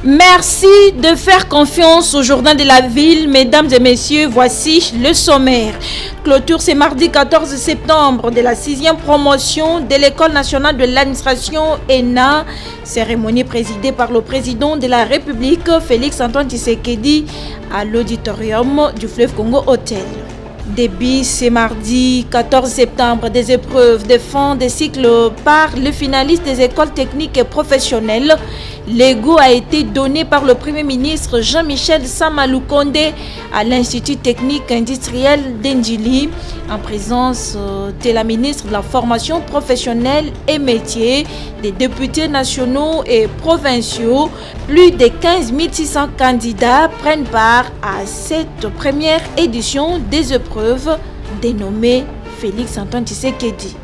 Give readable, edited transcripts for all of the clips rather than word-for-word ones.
Merci de faire confiance au journal de la ville. Mesdames et messieurs, voici le sommaire. Clôture ce mardi 14 septembre de la 6e promotion de l'École nationale de l'administration ENA. Cérémonie présidée par le président de la République, Félix Antoine Tshisekedi, à l'auditorium du Fleuve Congo Hôtel. Début ce mardi 14 septembre des épreuves de fin de cycle par le finaliste des écoles techniques et professionnelles. L'ego a été donné par le Premier ministre Jean-Michel Samaloukonde à l'Institut technique industriel d'Indjili en présence de la ministre de la formation professionnelle et métiers, des députés nationaux et provinciaux. Plus de 15 600 candidats prennent part à cette première édition des épreuves dénommée Félix Antoine Tshisekedi.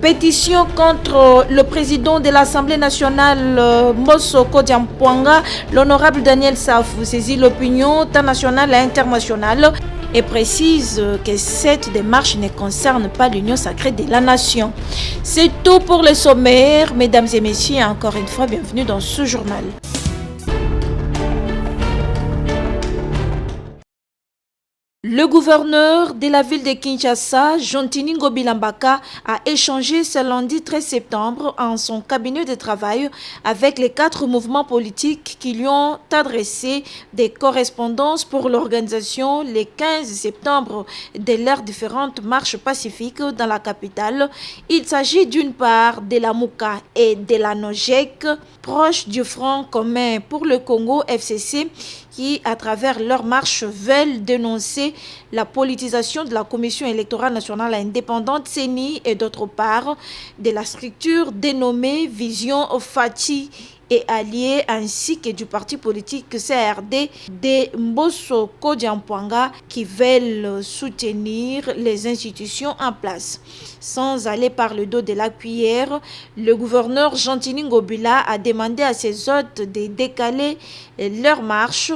Pétition contre le président de l'Assemblée nationale, Mbosoko Diampouanga, l'honorable Daniel Safou, saisit l'opinion tant nationale et internationale et précise que cette démarche ne concerne pas l'union sacrée de la nation. C'est tout pour le sommaire. Mesdames et messieurs, encore une fois, bienvenue dans ce journal. Le gouverneur de la ville de Kinshasa, Jontini Ngobilambaka, a échangé ce lundi 13 septembre en son cabinet de travail avec les 4 mouvements politiques qui lui ont adressé des correspondances pour l'organisation le 15 septembre de leurs différentes marches pacifiques dans la capitale. Il s'agit d'une part de la Mouka et de la Nojek, proches du Front commun pour le Congo FCC, qui, à travers leur marche, veulent dénoncer la politisation de la Commission électorale nationale indépendante CENI et d'autre part de la structure dénommée Vision Fati et alliés ainsi que du parti politique CRD de Mbosoko Diampouanga qui veulent soutenir les institutions en place. Sans aller par le dos de la cuillère, le gouverneur Jontini Ngobila a demandé à ses hôtes de décaler leur marche.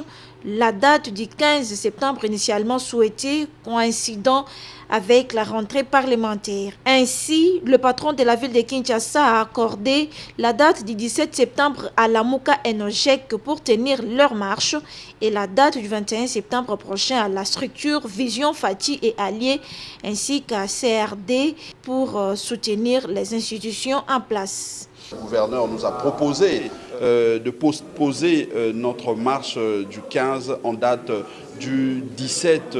La date du 15 septembre initialement souhaitée coïncidant avec la rentrée parlementaire. Ainsi, le patron de la ville de Kinshasa a accordé la date du 17 septembre à la Mouka et Nojek pour tenir leur marche et la date du 21 septembre prochain à la structure Vision Fati et Alliés ainsi qu'à CRD pour soutenir les institutions en place. Le gouverneur nous a proposé de postposer notre marche du 15 en date du 17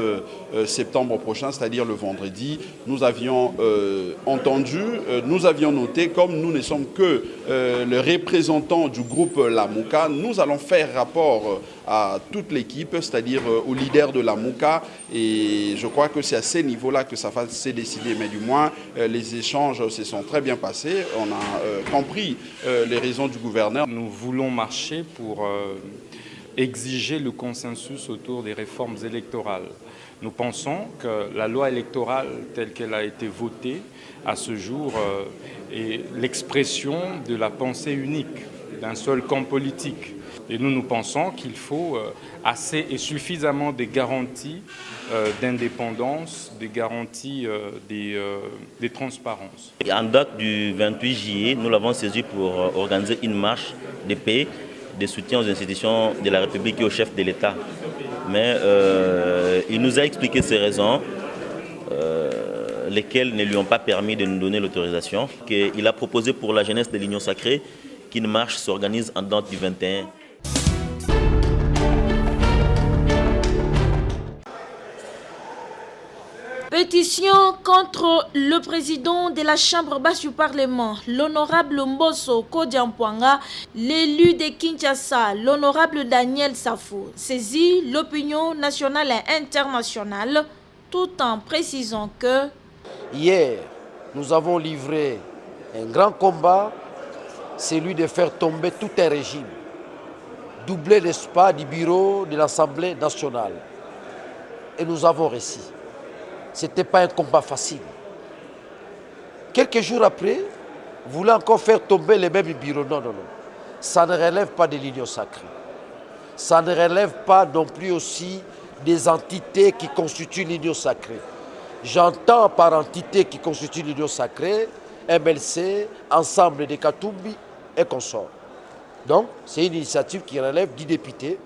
septembre prochain, c'est-à-dire le vendredi. Nous avions entendu, nous avions noté, comme nous ne sommes que le représentant du groupe La Mouka, nous allons faire rapport à toute l'équipe, c'est-à-dire au leader de La Mouka, et je crois que c'est à ce niveau-là que ça va se décider, mais du moins les échanges se sont très bien passés, on a compris les raisons du gouverneur. Nous voulons marcher pour exiger le consensus autour des réformes électorales. Nous pensons que la loi électorale telle qu'elle a été votée à ce jour est l'expression de la pensée unique d'un seul camp politique. Et nous pensons qu'il faut assez et suffisamment de garanties d'indépendance, des garanties de transparence. En date du 28 juillet, nous l'avons saisi pour organiser une marche de paix, de soutien aux institutions de la République et au chef de l'État. Mais il nous a expliqué ces raisons, lesquelles ne lui ont pas permis de nous donner l'autorisation. Il a proposé pour la jeunesse de l'Union sacrée qu'une marche s'organise en date du 21. Pétition contre le président de la Chambre basse du Parlement, l'honorable Mbosoko Diampouanga, l'élu de Kinshasa, l'honorable Daniel Safou, saisit l'opinion nationale et internationale tout en précisant que hier, nous avons livré un grand combat, celui de faire tomber tout un régime, doublé, n'est-ce pas, du bureau de l'Assemblée nationale. Et nous avons réussi. Ce n'était pas un combat facile. Quelques jours après, vous voulez encore faire tomber les mêmes bureaux. Non. Ça ne relève pas de l'union sacrée. Ça ne relève pas non plus aussi des entités qui constituent l'union sacrée. J'entends par entité qui constitue l'union sacrée, MLC, Ensemble des Katumbi et consorts. Donc, c'est une initiative qui relève du député.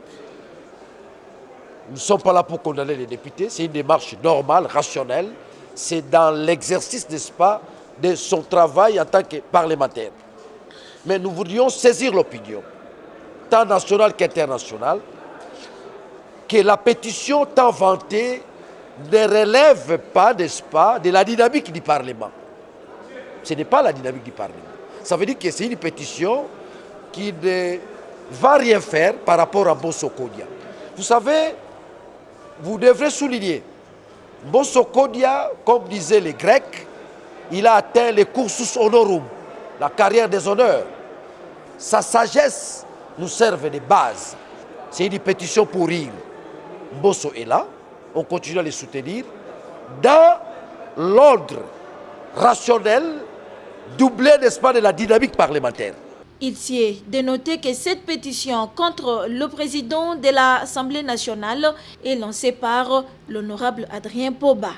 Nous ne sommes pas là pour condamner les députés, c'est une démarche normale, rationnelle. C'est dans l'exercice, n'est-ce pas, de son travail en tant que parlementaire. Mais nous voudrions saisir l'opinion, tant nationale qu'internationale, que la pétition tant vantée ne relève pas, n'est-ce pas, de la dynamique du Parlement. Ce n'est pas la dynamique du Parlement. Ça veut dire que c'est une pétition qui ne va rien faire par rapport à Mbosso Kodia. Vous savez, vous devrez souligner, Mbosso Kodia, comme disaient les Grecs, il a atteint le cursus honorum, la carrière des honneurs. Sa sagesse nous serve de base. C'est une pétition pour rire. Mbosso est là, on continue à les soutenir dans l'ordre rationnel, doublé, n'est-ce pas, de la dynamique parlementaire. Il s'y est dénoté que cette pétition contre le président de l'Assemblée nationale est lancée par l'honorable Adrien Poba.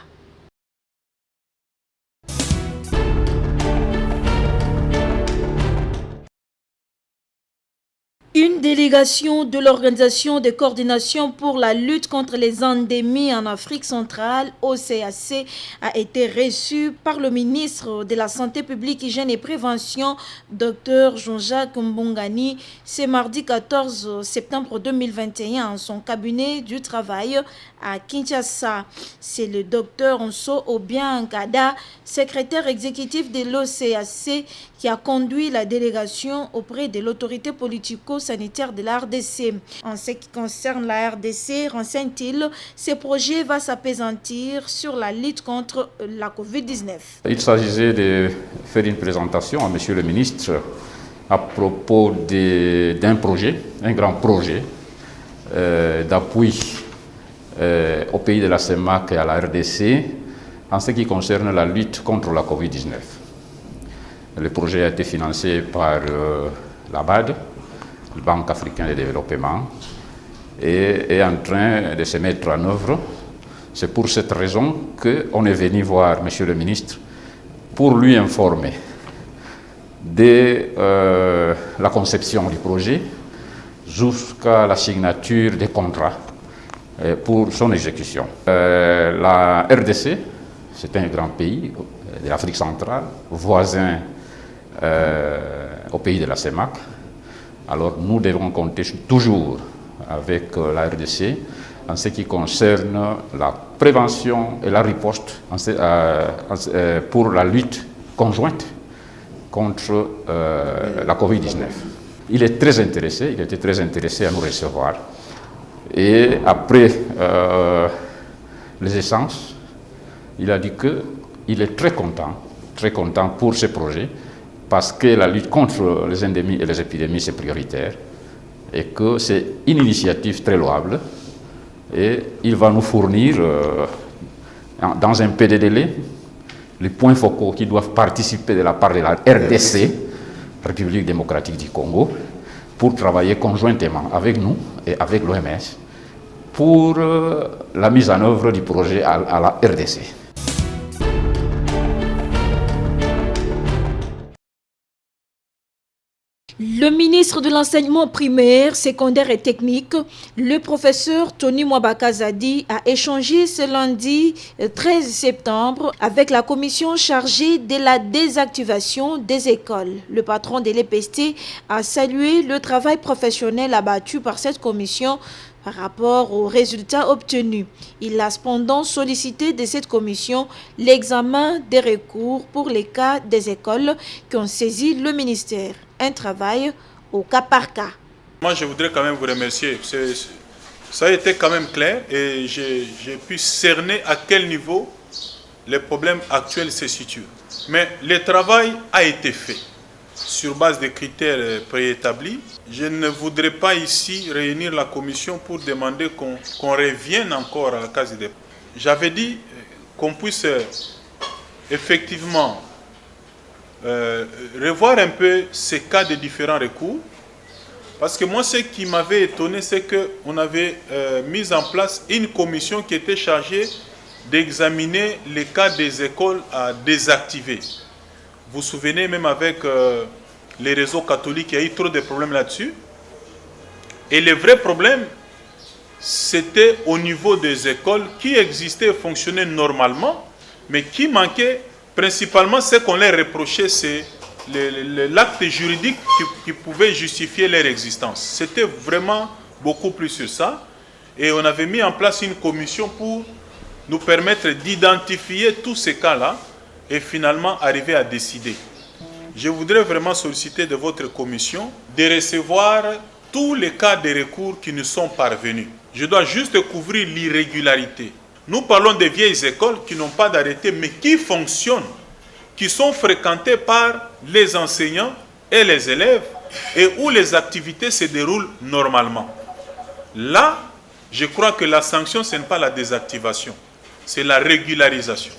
Une délégation de l'Organisation de coordination pour la lutte contre les endémies en Afrique centrale, OCAC, a été reçue par le ministre de la Santé publique, Hygiène et Prévention, Dr Jean-Jacques Mbongani, ce mardi 14 septembre 2021 en son cabinet du travail à Kinshasa. C'est le Dr Onso Obiangada, secrétaire exécutif de l'OCAC, qui a conduit la délégation auprès de l'autorité politico-sanitaire de la RDC. En ce qui concerne la RDC, renseigne-t-il, ce projet va s'appesantir sur la lutte contre la COVID-19. Il s'agissait de faire une présentation à Monsieur le ministre à propos d'un projet, un grand projet d'appui au pays de la CEMAC et à la RDC en ce qui concerne la lutte contre la COVID-19. Le projet a été financé par la BAD, la Banque africaine de développement, et est en train de se mettre en œuvre. C'est pour cette raison qu'on est venu voir M. le ministre pour lui informer de la conception du projet jusqu'à la signature des contrats pour son exécution. La RDC, c'est un grand pays de l'Afrique centrale, voisin au pays de la CEMAC. Alors nous devons compter toujours avec la RDC en ce qui concerne la prévention et la riposte pour la lutte conjointe contre la COVID-19. Il était très intéressé à nous recevoir. Et après les essences, il a dit qu'il est très content pour ce projet, parce que la lutte contre les endémies et les épidémies, c'est prioritaire, et que c'est une initiative très louable. Et il va nous fournir, dans un peu de délai, les points focaux qui doivent participer de la part de la RDC, République démocratique du Congo, pour travailler conjointement avec nous et avec l'OMS pour la mise en œuvre du projet à la RDC. Le ministre de l'enseignement primaire, secondaire et technique, le professeur Tony Mwabaka Zadi, a échangé ce lundi 13 septembre avec la commission chargée de la désactivation des écoles. Le patron de l'EPST a salué le travail professionnel abattu par cette commission par rapport aux résultats obtenus. Il a cependant sollicité de cette commission l'examen des recours pour les cas des écoles qui ont saisi le ministère. Un travail au cas par cas. Moi, je voudrais quand même vous remercier. Ça a été quand même clair et j'ai pu cerner à quel niveau les problèmes actuels se situent. Mais le travail a été fait sur base des critères préétablis. Je ne voudrais pas ici réunir la commission pour demander qu'on revienne encore à la case des dépôt. J'avais dit qu'on puisse effectivement revoir un peu ces cas de différents recours. Parce que moi, ce qui m'avait étonné, c'est qu'on avait mis en place une commission qui était chargée d'examiner les cas des écoles à désactiver. Vous vous souvenez, même avec les réseaux catholiques, il y a eu trop de problèmes là-dessus. Et le vrai problème, c'était au niveau des écoles qui existaient et fonctionnaient normalement, mais qui manquaient principalement ce qu'on leur reprochait, c'est l'acte juridique qui pouvait justifier leur existence. C'était vraiment beaucoup plus sur ça. Et on avait mis en place une commission pour nous permettre d'identifier tous ces cas-là et finalement arriver à décider. Je voudrais vraiment solliciter de votre commission de recevoir tous les cas de recours qui nous sont parvenus. Je dois juste couvrir l'irrégularité. Nous parlons des vieilles écoles qui n'ont pas d'arrêté, mais qui fonctionnent, qui sont fréquentées par les enseignants et les élèves, et où les activités se déroulent normalement. Là, je crois que la sanction, ce n'est pas la désactivation, c'est la régularisation.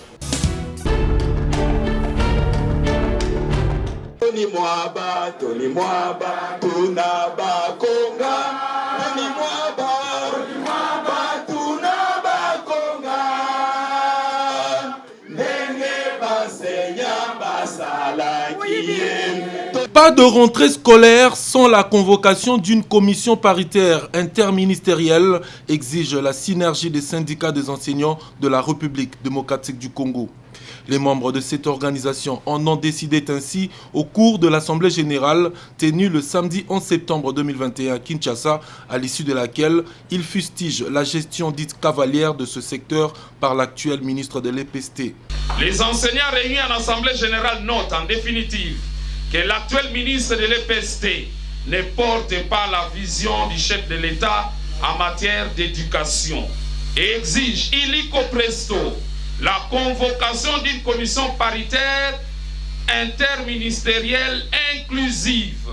Pas de rentrée scolaire sans la convocation d'une commission paritaire interministérielle, exige la synergie des syndicats des enseignants de la République démocratique du Congo. Les membres de cette organisation en ont décidé ainsi au cours de l'Assemblée générale tenue le samedi 11 septembre 2021 à Kinshasa, à l'issue de laquelle ils fustigent la gestion dite cavalière de ce secteur par l'actuel ministre de l'EPST. Les enseignants réunis en Assemblée générale notent en définitive que l'actuel ministre de l'EPST ne porte pas la vision du chef de l'État en matière d'éducation et exige illico presto la convocation d'une commission paritaire interministérielle inclusive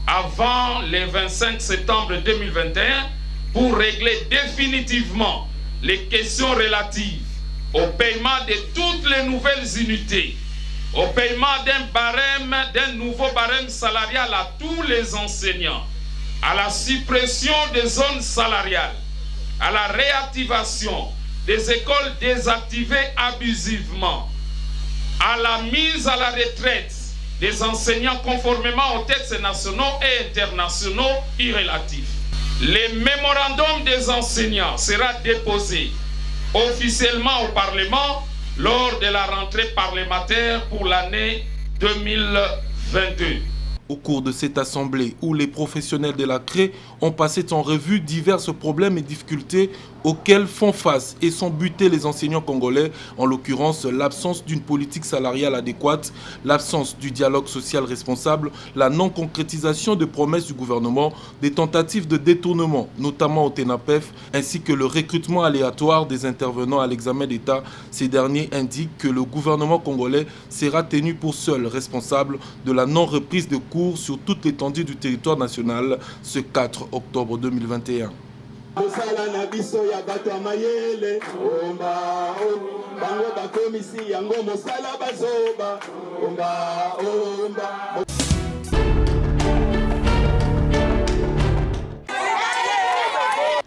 avant le 25 septembre 2021 pour régler définitivement les questions relatives au paiement de toutes les nouvelles unités, au paiement d'un nouveau barème salarial à tous les enseignants, à la suppression des zones salariales, à la réactivation des écoles désactivées abusivement, à la mise à la retraite des enseignants conformément aux textes nationaux et internationaux irrélatifs. Le mémorandum des enseignants sera déposé officiellement au Parlement lors de la rentrée parlementaire pour l'année 2022. Au cours de cette assemblée où les professionnels de la CRE ont passé en revue divers problèmes et difficultés auxquels font face et sont butés les enseignants congolais, en l'occurrence l'absence d'une politique salariale adéquate, l'absence du dialogue social responsable, la non-concrétisation de promesses du gouvernement, des tentatives de détournement, notamment au TENAPEF, ainsi que le recrutement aléatoire des intervenants à l'examen d'État. Ces derniers indiquent que le gouvernement congolais sera tenu pour seul responsable de la non-reprise de cours sur toute l'étendue du territoire national ce 4 octobre 2021.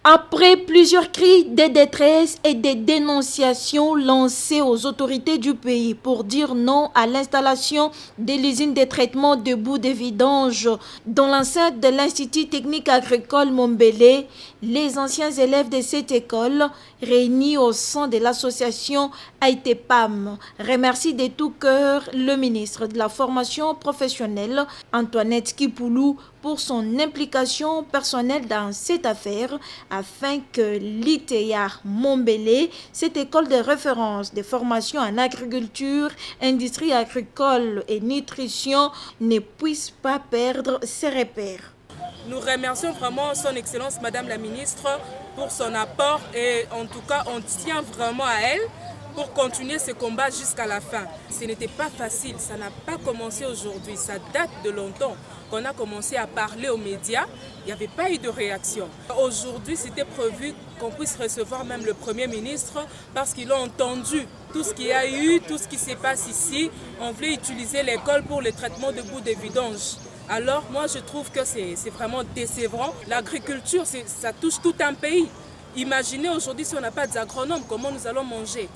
Après plusieurs cris de détresse et des dénonciations lancées aux autorités du pays pour dire non à l'installation de l'usine de traitement de boue de vidange dans l'enceinte de l'Institut technique agricole Mombele, les anciens élèves de cette école, réunis au sein de l'association AITEPAM, remercient de tout cœur le ministre de la formation professionnelle, Antoinette Kipoulou, pour son implication personnelle dans cette affaire, afin que l'ITEA Mombele, cette école de référence de formation en agriculture, industrie agricole et nutrition, ne puisse pas perdre ses repères. Nous remercions vraiment son Excellence Madame la Ministre pour son apport et en tout cas on tient vraiment à elle pour continuer ce combat jusqu'à la fin. Ce n'était pas facile, ça n'a pas commencé aujourd'hui, ça date de longtemps qu'on a commencé à parler aux médias, il n'y avait pas eu de réaction. Aujourd'hui, c'était prévu qu'on puisse recevoir même le Premier ministre parce qu'ils ont entendu tout ce qu'il y a eu, tout ce qui se passe ici. On voulait utiliser l'école pour le traitement de boue de vidange. Alors moi je trouve que c'est vraiment décevant. L'agriculture, ça touche tout un pays. Imaginez aujourd'hui si on n'a pas d'agronomes, comment nous allons manger?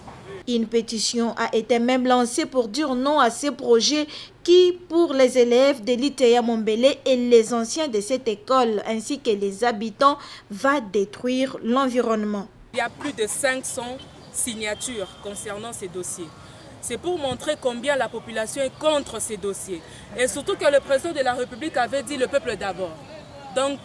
Une pétition a été même lancée pour dire non à ces projets qui, pour les élèves de l'ITEA Mombele et les anciens de cette école, ainsi que les habitants, va détruire l'environnement. Il y a plus de 500 signatures concernant ces dossiers. C'est pour montrer combien la population est contre ces dossiers. Et surtout que le président de la République avait dit le peuple d'abord. Donc,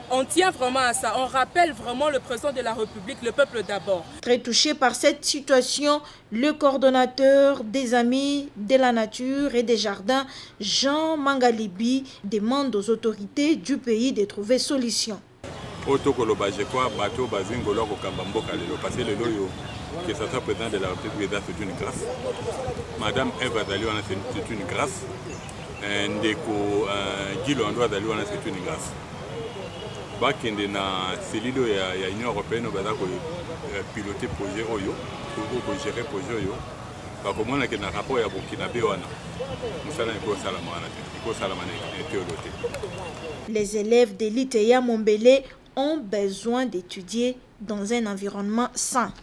on tient vraiment à ça. On rappelle vraiment le président de la République, le peuple d'abord. Très touché par cette situation, le coordonnateur des Amis de la Nature et des Jardins, Jean Mangalibi, demande aux autorités du pays de trouver solution. Que ce soit président de la République, c'est une grâce. Madame Eva Zaliwana, c'est une grâce. Ndeko Gilondo Zaliwana, c'est une grâce. Bakende na selilo ya Union européenne baza ko piloter projet oyo, ko gérer projet oyo. Ba komona ke na rapport ya Burkinabe wana. Musala ko salamana, ko salamana théoloté. Les élèves de l'ITEA Mombele ont besoin d'étudier dans un environnement sain.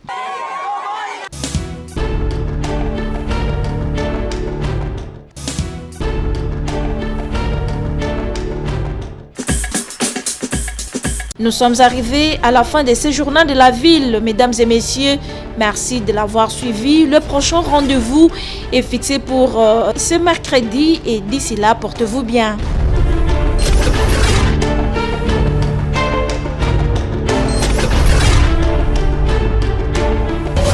Nous sommes arrivés à la fin de ce journal de la ville. Mesdames et messieurs, merci de l'avoir suivi. Le prochain rendez-vous est fixé pour ce mercredi et d'ici là, portez-vous bien.